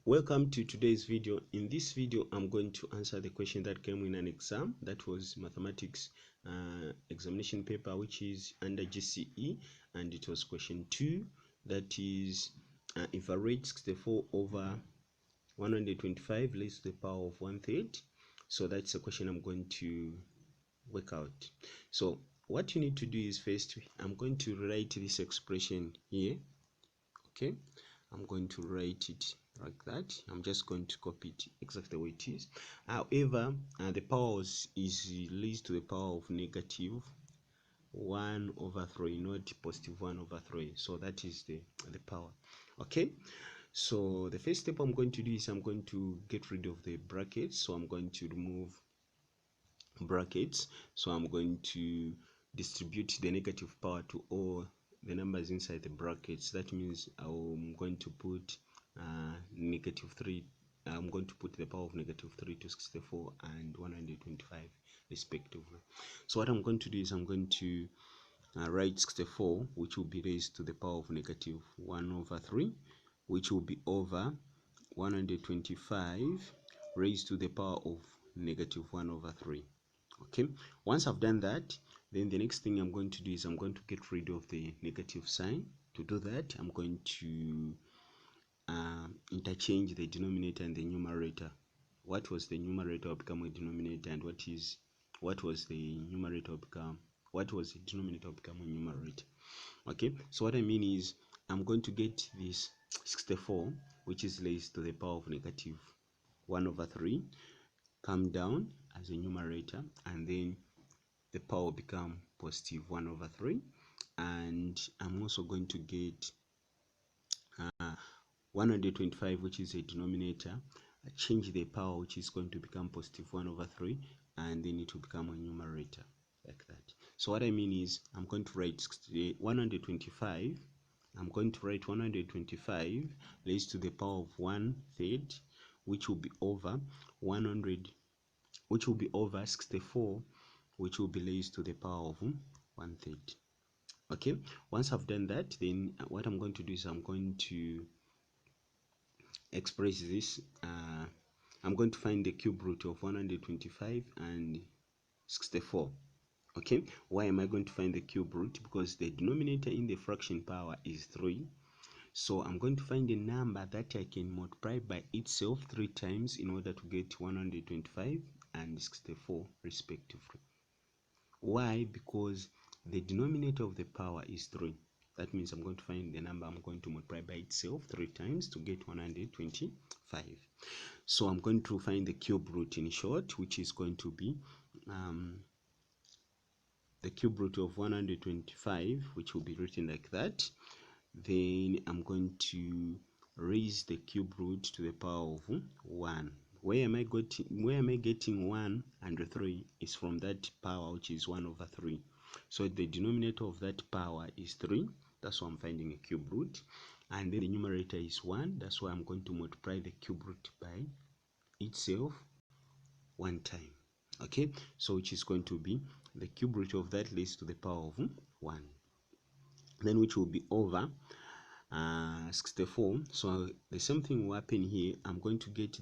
Welcome to today's video. In this video, I'm going to answer the question that came in an exam. That was mathematics examination paper, which is under G.C.E, and it was question 2. That is, if I rate 64 over 125 raised to the power of 1/3. So that's a question I'm going to work out. So what you need to do is, first, I'm going to write this expression here. Okay, I'm going to write it like that. I'm just going to copy it exactly the way it is. However, the power is raised to the power of negative 1/3, not positive 1/3. So that is the power. Okay, so the first step I'm going to do is I'm going to get rid of the brackets. So I'm going to remove brackets. So I'm going to distribute the negative power to all the numbers inside the brackets. That means I'm going to put -3. I'm going to put the power of -3 to 64 and 125 respectively. So what I'm going to do is I'm going to write 64, which will be raised to the power of -1/3, which will be over 125 raised to the power of -1/3. Okay, once I've done that, then the next thing I'm going to do is I'm going to get rid of the negative sign. To do that, I'm going to interchange the denominator and the numerator. What was the numerator will become a denominator, and what was the numerator will become a numerator. Okay, so what I mean is I'm going to get this 64, which is raised to the power of -1/3, come down as a numerator, and then the power will become positive 1/3, and I'm also going to get 125, which is a denominator. I change the power, which is going to become positive 1/3, and then it will become a numerator like that. So what I mean is I'm going to write 125. I'm going to write 125 raised to the power of 1/3, which will be over 100, which will be over 64, which will be raised to the power of 1/3. Okay, once I've done that, then what I'm going to do is I'm going to express this. I'm going to find the cube root of 125 and 64. Okay, why am I going to find the cube root? Because the denominator in the fraction power is 3. So I'm going to find a number that I can multiply by itself 3 times in order to get 125 and 64 respectively. Why? Because the denominator of the power is 3. That means I'm going to find the number I'm going to multiply by itself 3 times to get 125. So I'm going to find the cube root, in short, which is going to be the cube root of 125, which will be written like that. Then I'm going to raise the cube root to the power of 1. Where am I getting 1 and 3 is from that power, which is 1/3. So the denominator of that power is 3. That's why I'm finding a cube root. And then the numerator is 1. That's why I'm going to multiply the cube root by itself 1 time. Okay, so which is going to be the cube root of that raised to the power of 1. Then which will be over 64. So the same thing will happen here. I'm going to find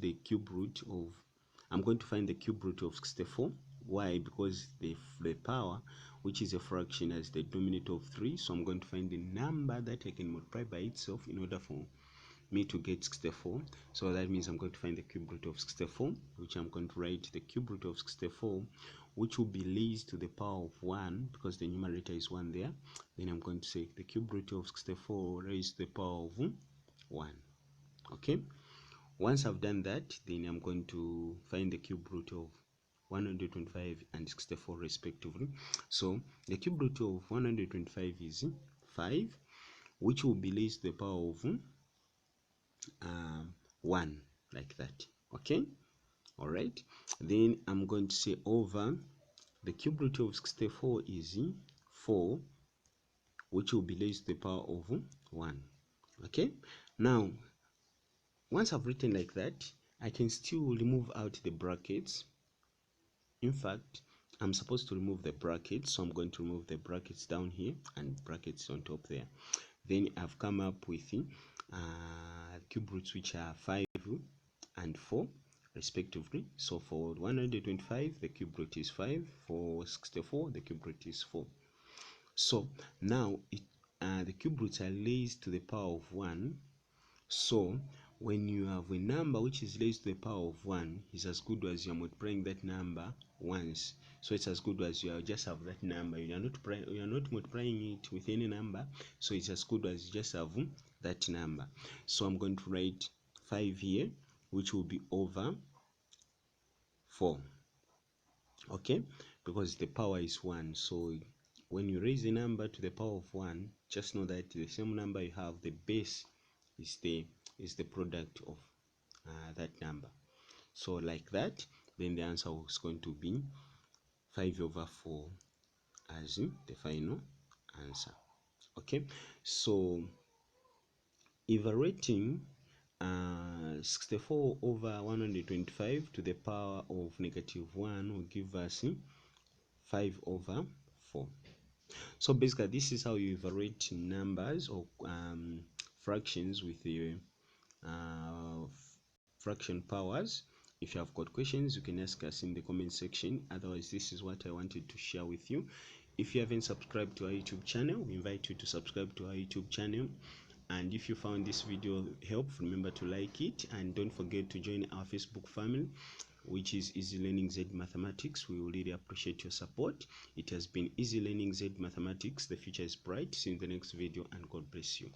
the cube root of 64. Why? Because the power, which is a fraction, has the denominator of 3. So I'm going to find the number that I can multiply by itself in order for me to get 64. So that means I'm going to find the cube root of 64, which I'm going to write the cube root of 64, which will be raised to the power of 1, because the numerator is 1 there. Then I'm going to say the cube root of 64 raised to the power of 1. Okay, once I've done that, then I'm going to find the cube root of 125 and 64 respectively. So the cube root of 125 is 5, which will be raised to the power of 1, like that. Okay, all right. Then I'm going to say over the cube root of 64 is 4, which will be raised to the power of 1. Okay, now once I've written like that, I can still remove out the brackets. In fact, I'm supposed to remove the brackets, so I'm going to remove the brackets down here and brackets on top there. Then I've come up with cube roots, which are 5, and 4 respectively. So for 125 the cube root is 5, for 64 the cube root is 4. So now the cube roots are raised to the power of 1. So when you have a number which is raised to the power of 1, it's as good as you're multiplying that number once. So it's as good as you just have that number. You are not multiplying it with any number, so it's as good as you just have that number. So I'm going to write 5 here, which will be over 4. Okay, because the power is 1. So when you raise a number to the power of 1, just know that the same number you have, the base is the product of that number. So like that, then the answer is going to be 5 over 4 as the final answer. Okay, so evaluating 64 over 125 to the power of -1 will give us 5 over 4. So basically this is how you evaluate numbers or fractions with the fraction powers. If you have got questions, you can ask us in the comment section. Otherwise, this is what I wanted to share with you. If you haven't subscribed to our YouTube channel, we invite you to subscribe to our YouTube channel. And if you found this video helpful, remember to like it, and don't forget to join our Facebook family, which is Easy Learning zed-Mathematics. We will really appreciate your support. It has been Easy Learning zed-Mathematics. The future is bright. See you in the next video, and God bless you.